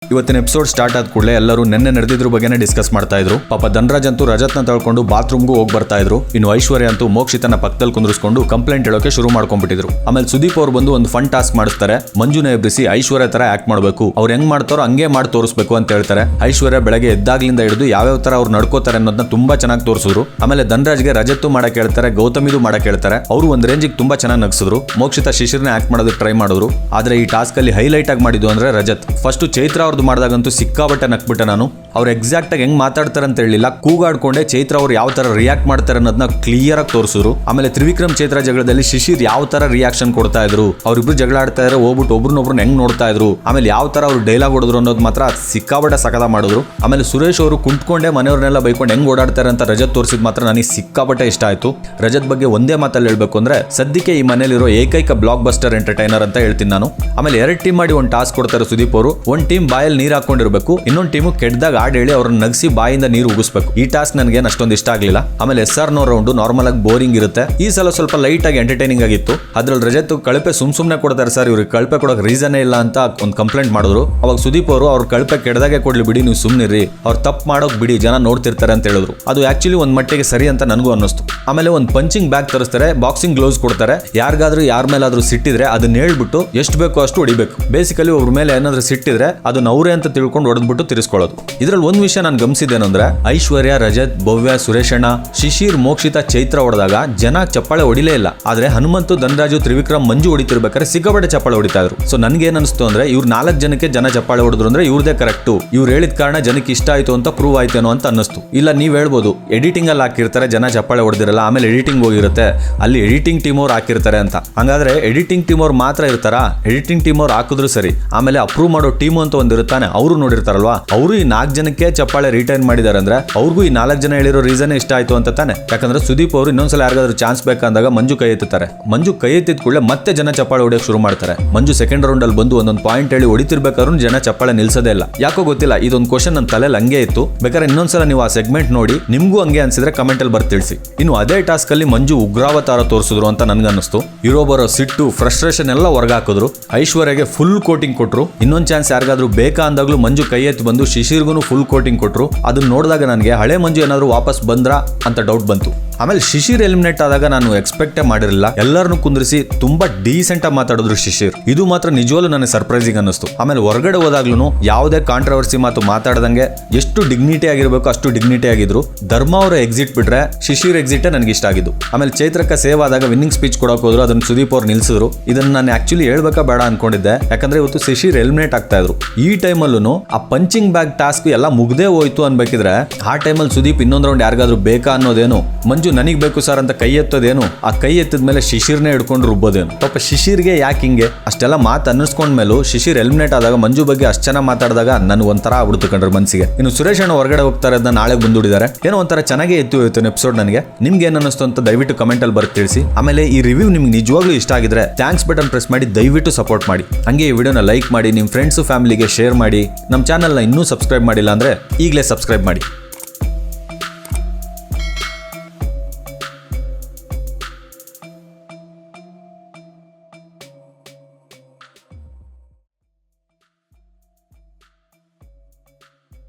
ಇವತ್ತಿನ episode start ಆದ ಕೂಡಲೇ ಎಲ್ಲರೂ ನೆನ್ನೆ ನಡೆದಿದ್ರ ಬಗ್ಗೆನೇ ಡಿಸ್ಕಸ್ ಮಾಡ್ತಾ ಇದ್ರು. ಪಾಪ ಧನರಾಜ್ ಅಂತೂ ರಜತ್ನ ತಳ್ಕೊಂಡು ಬಾತ್ರೂಮ್ಗೂ ಹೋಗಿ ಬರ್ತಾ ಇದ್ರು. ಇನ್ನು ಐಶ್ವರ್ಯ ಅಂತೂ ಮೋಕ್ಷಿತನ ಪಕ್ಕದಲ್ಲಿ ಕುಂದ್ರಿಸ್ಕೊಂಡು ಕಂಪ್ಲೇಂಟ್ ಹೇಳೋಕೆ ಶುರು ಮಾಡ್ಕೊಂಡ್ಬಿಟ್ಟಿದ್ರು. ಆಮೇಲೆ ಸುದೀಪ್ ಅವ್ರು ಬಂದು ಒಂದು ಫನ್ ಟಾಸ್ಕ್ ಮಾಡಿಸ್ತಾರೆ. ಮಂಜುನ ಎಬ್ಬಿಸಿ ಐಶ್ವರ್ಯ ತರ ಆಕ್ಟ್ ಮಾಡಬೇಕು, ಅವ್ರು ಹೆಂಗ್ ಮಾಡ್ತಾರೋ ಹಂಗೆ ಮಾಡಿ ತೋರಿಸ್ಬೇಕು ಅಂತ ಹೇಳ್ತಾರೆ. ಐಶ್ವರ್ಯ ಬೆಳಗ್ಗೆ ಎದ್ದಾಗ್ಲಿಂದ ಹಿಡಿದು ಯಾವ್ಯಾವ ತರ ಅವ್ರು ನಡ್ಕೋತಾರೆ ಅನ್ನೋದನ್ನ ತುಂಬಾ ಚೆನ್ನಾಗಿ ತೋರಿಸಿದ್ರು. ಆಮೇಲೆ ಧನರಾಜ್ಗೆ ರಜತ್ತು ಮಾಡಕ್ ಹೇಳ್ತಾರೆ, ಗೌತಮಿದು ಮಾಡಕ್ ಹೇಳ್ತಾರೆ. ಅವರು ಒಂದ್ ರೇಂಜಿಗೆ ತುಂಬಾ ಚೆನ್ನಾಗಿ ನಗಿಸಿದ್ರು. ಮೋಕ್ಷಿತ ಶಿಶಿರ್ನ ಆಕ್ಟ್ ಮಾಡೋದಕ್ಕೆ ಟ್ರೈ ಮಾಡಿದ್ರು. ಆದ್ರೆ ಈ ಟಾಸ್ಕ್ ಅಲ್ಲಿ ಹೈಲೈಟ್ ಆಗಿ ಮಾಡಿದ್ದು ಅಂದ್ರೆ ರಜತ್. ಫಸ್ಟ್ ಚೈತ್ರ ಅವ್ರದ್ದು ಮಾಡಿದಾಗಂತೂ ಸಿಕ್ಕಾಬಟ್ಟೆ ನಕ್ಬಿಟ್ಟೆ ನಾನು. ಅವ್ರು ಎಕ್ಸಾಕ್ಟ್ ಆಗಿ ಹೆಂಗ್ ಮಾತಾಡ್ತಾರೆ ಅಂತ ಹೇಳಿಲ್ಲ, ಕೂಗಾಡ್ಕೊಂಡೆ ಚೈತ್ರ ಅವ್ರು ಯಾವ ತರ ರಿಯಾಕ್ಟ್ ಮಾಡ್ತಾರೆ ಅನ್ನೋದನ್ನ ಕ್ಲಿಯರ್ ಆಗಿ ತೋರಿಸಿದ್ರು. ಆಮೇಲೆ ತ್ರಿವಿಕ್ರಮ್ ಚೈತ್ರ ಜಗಳದಲ್ಲಿ ಶಿಶಿರ್ ಯಾವ ತರ ರಿಯಾಕ್ಷನ್ ಕೊಡ್ತಾ ಇದ್ರು, ಅವ್ರಿಬ್ರು ಜಗಳ ಆಡ್ತಾ ಇದ್ರೆ ಹೋಗ್ಬಿಟ್ಟು ಒಬ್ರನ್ನೊಬ್ರನ್ನ ಹೆಂಗ್ ನೋಡ್ತಾ ಇದ್ರು, ಆಮೇಲೆ ಯಾವ ತರ ಅವ್ರು ಡೈಲಾಗ್ ಹೊಡೆದ್ರು ಅನ್ನೋದು ಮಾತ್ರ ಸಿಕ್ಕಾಬಟ್ಟೆ ಸಕದ ಮಾಡಿದ್ರು. ಆಮೇಲೆ ಸುರೇಶ್ ಅವರು ಕುಂತ್ಕೊಂಡೆ ಮನೆಯವ್ರನ್ನೆಲ್ಲ ಬೈಕೊಂಡು ಹೆಂಗ್ ಓಡಾಡ್ತಾರೆ ಅಂತ ರಜತ್ ತೋರಿಸಿದ್ ಮಾತ್ರ ನನಗೆ ಸಿಕ್ಕಾಬಟ್ಟೆ ಇಷ್ಟ ಆಯ್ತು. ರಜತ್ ಬಗ್ಗೆ ಒಂದೇ ಮಾತಲ್ಲಿ ಹೇಳ್ಬೇಕು ಅಂದ್ರೆ ಸದ್ಯಕ್ಕೆ ಈ ಮನೇಲಿರೋ ಏಕೈಕ ಬ್ಲಾಕ್ ಬಸ್ಟರ್ ಎಂಟರ್ಟೈನರ್ ಅಂತ ಹೇಳ್ತೀನಿ ನಾನು. ಆಮೇಲೆ 2 ಟೀಮ್ ಮಾಡಿ ಒಂದು ಟಾಸ್ಕ್ ಕೊಡ್ತಾರೆ ಸುದೀಪ್ ಅವರು. ಒಂದು ಟೀಮ್ ಬಾಯಲ್ಲಿ ನೀರು ಹಾಕೊಂಡಿರ್ಬೇಕು, ಇನ್ನೊಂದು ಟೀಮು ಕೆಟ್ಟದಾಗ ಹಾಡು ಹೇಳಿ ಅವ್ರನ್ನ ನಗಿಸಿ ಬಾಯಿಂದ ನೀರು ಉಗಿಸ್ಬೇಕು. ಈ ಟಾಸ್ಕ್ ನನಗೆ ಅಷ್ಟೊಂದು ಇಷ್ಟ ಆಗಲಿಲ್ಲ. ಆಮೇಲೆ SR ನೋ ರೌಂಡ್ ನಾರ್ಮಲ್ ಆಗಿ ಬೋರಿಂಗ್ ಇರುತ್ತೆ. ಈ ಸಲ ಸ್ವಲ್ಪ ಲೈಟ್ ಆಗಿ ಎಂಟರ್ಟೈನಿಂಗ್ ಆಗಿತ್ತು. ಅದ್ರಲ್ಲಿ ರಜತ್ ಕಳಪೆ ಸುಮ್ನೆ ಕೊಡ್ತಾರೆ ಸರ್, ಇವ್ರಿಗೆ ಕಳಪೆ ಕೊಡೋಕೆ ರೀಸನ್ನೇ ಇಲ್ಲ ಅಂತ ಒಂದು ಕಂಪ್ಲೇಂಟ್ ಮಾಡಿದ್ರು. ಅವಾಗ ಸುದೀಪ್ ಅವರು ಅವ್ರ ಕಳಪೆ ಕೆಡದಾಗೆ ಕೊಡ್ಲಿ ಬಿಡಿ, ನೀವು ಸುಮ್ಮನಿರಿ, ಅವ್ರು ತಪ್ಪು ಮಾಡೋಕ್ ಬಿಡಿ, ಜನ ನೋಡ್ತಿರ್ತಾರೆ ಅಂತ ಹೇಳಿದ್ರು. ಅದು ಆಕ್ಚುಲಿ ಒಂದ್ ಮಟ್ಟಿಗೆ ಸರಿ ಅಂತ ನನಗೂ ಅನ್ನಿಸ್ತು. ಆಮೇಲೆ ಒಂದು ಪಂಚಿಂಗ್ ಬ್ಯಾಗ್ ತರಿಸ್ತಾರೆ, ಬಾಕ್ಸಿಂಗ್ ಗ್ಲೌಸ್ ಕೊಡ್ತಾರೆ. ಯಾರಿಗಾದ್ರೂ ಯಾರ ಮೇಲಾದ್ರೂ ಸಿಟ್ಟಿದ್ರೆ ಅದನ್ನ ಹೇಳ್ಬಿಟ್ಟು ಎಷ್ಟು ಬೇಕೋ ಅಷ್ಟು ಹೊಡಿಬೇಕು. ಬೇಸಿಕಲಿ ಒಬ್ರ ಮೇಲೆ ಏನಾದ್ರೂ ಸಿಟ್ಟಿದ್ರೆ ಅದನ್ನ ಅವರೇ ಅಂತ ತಿಳ್ಕೊಂಡು ಹೊಡೆದ್ಬಿಟ್ಟು ತಿರ್ಸ್ಕೊಳ್ಳೋದು. ಇದ್ರಲ್ಲಿ ಒಂದ್ ವಿಷಯ ನಾನು ಗಮನಿಸಿದ್ದೇನಂದ್ರೆ ಐಶ್ವರ್ಯ, ರಜತ್, ಭವ್ಯ, ಸುರೇಶಣ್ಣ, ಶಿಶಿರ್, ಮೋಕ್ಷಿತ, ಚೈತ್ರ ಹೊಡೆದಾಗ ಜನ ಚಪ್ಪಾಳೆ ಹೊಡಿಲೇ ಇಲ್ಲ. ಆದ್ರೆ ಹನುಮಂತು, ಧನರಾಜು, ತ್ರಿವಿಕ್ರಮ್, ಮಂಜು ಹೊಡಿತಿರ್ಬೇಕಾದ್ರೆ ಸಿಕ್ಕಾಪಟ್ಟೆ ಚಪ್ಪಾಳೆ ಹೊಡಿತಾ ಇದ್ರು. ಸೊ ನನ್ಗೆ ಏನ್ ಅನಿಸ್ತು ಅಂದ್ರೆ ಇವ್ರು 4 ಜನಕ್ಕೆ ಜನ ಚಪ್ಪಾಳೆ ಹೊಡೆದ್ರು ಅಂದ್ರೆ ಇವ್ರದೇ ಕರೆಕ್ಟು, ಇವ್ರು ಹೇಳಿದ ಕಾರಣ ಜನಕ್ಕೆ ಇಷ್ಟ ಆಯ್ತು ಅಂತ ಪ್ರೂವ್ ಆಯ್ತೇನೋ ಅಂತ ಅನ್ನಿಸ್ತು. ಇಲ್ಲ ನೀವ್ ಹೇಳ್ಬೋದು ಎಡಿಟಿಂಗ್ ಅಲ್ಲಿ ಹಾಕಿರ್ತಾರೆ ಜನ ಚಪ್ಪಾಳೆ ಹೊಡೆದಿರಲ್ಲ, ಆಮೇಲೆ ಎಡಿಟಿಂಗ್ ಹೋಗಿರುತ್ತೆ, ಅಲ್ಲಿ ಎಡಿಟಿಂಗ್ ಟೀಮ್ ಅವ್ರು ಹಾಕಿರ್ತಾರೆ ಅಂತ. ಹಂಗಾದ್ರೆ ಎಡಿಟಿಂಗ್ ಟೀಮ್ ಅವ್ರು ಮಾತ್ರ ಇರ್ತಾರಾ? ಎಡಿಟಿಂಗ್ ಟೀಮ್ ಅವ್ರು ಹಾಕಿದ್ರು ಸರಿ, ಆಮೇಲೆ ಅಪ್ರೂವ್ ಮಾಡೋ ಟೀಮ್ ಅಂತ ಒಂದಿರುತ್ತಾನೆ, ಅವರು ನೋಡಿರ್ತಾರಲ್ವಾ. ಅವರು ಈ 4 ಜನಕ್ಕೆ ಚಪ್ಪಾಳೆ ರಿಟರ್ನ್ ಮಾಡಿದಾರೆ ಅಂದ್ರೆ ಅವ್ರಿಗೂ ಈ 4 ಜನ ಹೇಳಿರೋ ರೀಸನ್ ಇಷ್ಟ ಆಯ್ತು ಅಂತ ತಾನೆ. ಯಾಕಂದ್ರೆ ಸುದೀಪ್ ಅವರು ಇನ್ನೊಂದ್ಸಲ ಯಾರಿಗಾದ್ರೂ ಚಾನ್ಸ್ ಬೇಕಂದಾಗ ಮಂಜು ಕೈ ಎತ್ತುತ್ತಾರೆ. ಮಂಜು ಕೈ ಎತ್ತಿದ ಕೂಡಲೇ ಮತ್ತೆ ಜನ ಚಪ್ಪಾಳೆ ಹೊಡಿಯೋಕೆ ಶುರು ಮಾಡ್ತಾರೆ. ಮಂಜು ಸೆಕೆಂಡ್ ರೌಂಡ್ ಅಲ್ಲಿ ಬಂದು ಒಂದೊಂದು ಪಾಯಿಂಟ್ ಹೇಳಿ ಹೊಡಿತಿರ್ಬೇಕಾದ್ರೂ ಜನ ಚಪ್ಪಾಳೆ ನಿಲ್ಸೋದೇ ಇಲ್ಲ. ಯಾಕೋ ಗೊತ್ತಿಲ್ಲ, ಇದೊಂದು ಕ್ವಶನ್ ನನ್ನ ತಲೆಯಲ್ಲಿ ಹಂಗೆ ಇತ್ತು. ಬೇಕಾದ್ರೆ ಇನ್ನೊಂದ್ಸಲ ನೀವು ಆ ಸೆಗ್ಮೆಂಟ್ ನೋಡಿ ನಿಮ್ಗೂ ಹಂಗೆ ಅನ್ಸಿದ್ರೆ ಕಮೆಂಟ್ ಅಲ್ಲಿ ಬರ್ತಿ ತಿಳಿಸಿ. ಇನ್ನು ಅದೇ ಟಾಸ್ಕ್ ಅಲ್ಲಿ ಮಂಜು ಉಗ್ರಾವತಾರ ತೋರಿಸಿದ್ರು ಅಂತ ನನ್ಗನ್ನಿಸ್ತು. ಇರೋ ಬರೋ ಸಿಟ್ಟು, ಫ್ರಸ್ಟ್ರೇಷನ್ ಎಲ್ಲ ಹೊರಗಾಕಿದ್ರು. ಐಶ್ವರ್ಯಗೆ ಫುಲ್ ಕೋಟಿಂಗ್ ಕೊಟ್ರು. ಇನ್ನೊಂದು ಚಾನ್ಸ್ ಯಾರಿಗಾದ್ರೂ ಬೇಕಾ ಅಂದಾಗ್ಲೂ ಮಂಜು ಕೈ ಎತ್ತು ಬಂದು ಶಿಶಿರ್ಗೂ ಫುಲ್ ಕೋಟಿಂಗ್ ಕೊಟ್ರು. ಅದನ್ನ ನೋಡಿದಾಗ ನನಗೆ ಹಳೆ ಮಂಜು ಏನಾದ್ರು ವಾಪಸ್ ಬಂದ್ರಾ ಅಂತ ಡೌಟ್ ಬಂತು. ಆಮೇಲೆ ಶಿಶಿರ್ ಎಲಿಮಿನೇಟ್ ಆದಾಗ ನಾನು ಎಕ್ಸ್ಪೆಕ್ಟೇ ಮಾಡಿರಲಿಲ್ಲ. ಎಲ್ಲರನ್ನು ಕುಂದ್ರಿಸಿ ತುಂಬಾ ಡೀಸೆಂಟ್ ಆಗಿ ಮಾತಾಡಿದ್ರು ಶಿಶಿರ್. ಇದು ಮಾತ್ರ ನಿಜವಾಗ್ಲೂ ನನಗೆ ಸರ್ಪ್ರೈಸಿಂಗ್ ಅನ್ನಿಸ್ತು. ಆಮೇಲೆ ಹೊರಗಡೆ ಹೋದಾಗ್ಲೂ ಯಾವುದೇ ಕಾಂಟ್ರವರ್ಸಿ ಮಾತು ಮಾತಾಡದಂಗೆ ಎಷ್ಟು ಡಿಗ್ನಿಟಿ ಆಗಿರ್ಬೇಕು ಅಷ್ಟು ಡಿಗ್ನಿಟಿ ಆಗಿದ್ರು. ಧರ್ಮ ಅವರ ಎಕ್ಸಿಟ್ ಬಿಟ್ರೆ ಶಿಶಿರ್ ಎಕ್ಸಿಟೇ ನನಗೆ ಇಷ್ಟ ಆಗಿದ್ದು. ಆಮೇಲೆ ಚೈತ್ರಕ್ಕೆ ಸೇವ್ ಆದಾಗ ವಿನ್ನಿಂಗ್ ಸ್ಪೀಚ್ ಕೊಡೋಕೆ ಹೋದ್ರು, ಅದನ್ನ ಸುದೀಪ್ ಅವ್ರು ನಿಲ್ಸಿದ್ರು. ಇದನ್ನ ನಾನು ಆಕ್ಚುಲಿ ಹೇಳ್ಬೇಕಾ ಬೇಡ ಅನ್ಕೊಂಡಿದ್ದೆ, ಯಾಕಂದ್ರೆ ಇವತ್ತು ಶಿಶಿರ್ ಎಲಿಮಿನೇಟ್ ಆಗ್ತಾ ಇದ್ರು. ಈ ಟೈಮಲ್ಲೂ ಆ ಪಂಚಿಂಗ್ ಬ್ಯಾಗ್ ಟಾಸ್ಕ್ ಎಲ್ಲ ಮುಗ್ದೇ ಹೋಯ್ತು ಅನ್ಬೇಕಿದ್ರೆ ಆ ಟೈಮಲ್ಲಿ ಸುದೀಪ್ ಇನ್ನೊಂದ್ ರೌಂಡ್ ಯಾರಿಗಾದ್ರೂ ಬೇಕಾ ಅನ್ನೋದೇನು, ಮಂಜು ನನಗ್ ಬೇಕು ಸರ್ ಅಂತ ಕೈ ಎತ್ತೋದೇನು, ಆ ಕೈ ಎತ್ತಿದ ಮೇಲೆ ಶಿಶಿರ್ನೇ ಹಿಡ್ಕೊಂಡು ರುಬ್ಬೋದೇನು. ಪಾಪ ಶಿಶಿರ್ಗೆ ಯಾಕೆ ಹಿಂಗೆ ಅಷ್ಟೆಲ್ಲ ಮಾತು ಅನ್ನಿಸ್ಕೊಂಡ್ಮೇಲೂ ಶಿಶಿರ್ ಎಲಿಮಿನೇಟ್ ಆದಾಗ ಮಂಜು ಬಗ್ಗೆ ಅಷ್ಟು ಚೆನ್ನಾಗಿ ಮಾತಾಡಿದಾಗ ನನ್ ಒಂಥರ ಆಗ್ಬಿಡ್ತು ಕಂಡ್ರೆ ಮನಸ್ಸಿಗೆ. ಇನ್ನು ಸುರೇಶ್ ಅಣ್ಣ ಹೊರಗಡೆ ಹೋಗ್ತಾರೆ, ಅದನ್ನ ನಾಳೆ ಬಂದುಡಿದ್ದಾರೆ. ಏನೋ ಒಂಥರ ಚೆನ್ನಾಗೇ ಇತ್ತು ಇವತ್ತಿನ ಎಪಿಸೋಡ್. ನನಗೆ ನಿಮ್ಗೆ ಏನ್ ಅನ್ನಿಸ್ತು ಅಂತ ದಯವಿಟ್ಟು ಕಮೆಂಟ್ ಅಲ್ಲಿ ಬರ್ತಿ ತಿಳಿಸಿ. ಆಮೇಲೆ ಈ ರಿವ್ಯೂ ನಿಮ್ಗೆ ನಿಜವಾಗ್ಲೂ ಇಷ್ಟ ಆಗಿದ್ರೆ ಥ್ಯಾಂಕ್ಸ್ ಬಟನ್ ಪ್ರೆಸ್ ಮಾಡಿ ದಯವಿಟ್ಟು ಸಪೋರ್ಟ್ ಮಾಡಿ. ಹಂಗೆ ಈ ವಿಡಿಯೋನ ಲೈಕ್ ಮಾಡಿ, ನಿಮ್ಮ ಫ್ರೆಂಡ್ಸ್ ಫ್ಯಾಮಿಲಿಗೆ ಶೇರ್ ಮಾಡಿ. ನಮ್ಮ ಚಾನಲ್ನ ಇನ್ನೂ ಸಬ್ಸ್ಕ್ರೈಬ್ ಮಾಡಿಲ್ಲ ಅಂದ್ರೆ ಈಗಲೇ ಸಬ್ಸ್ಕ್ರೈಬ್ ಮಾಡಿ.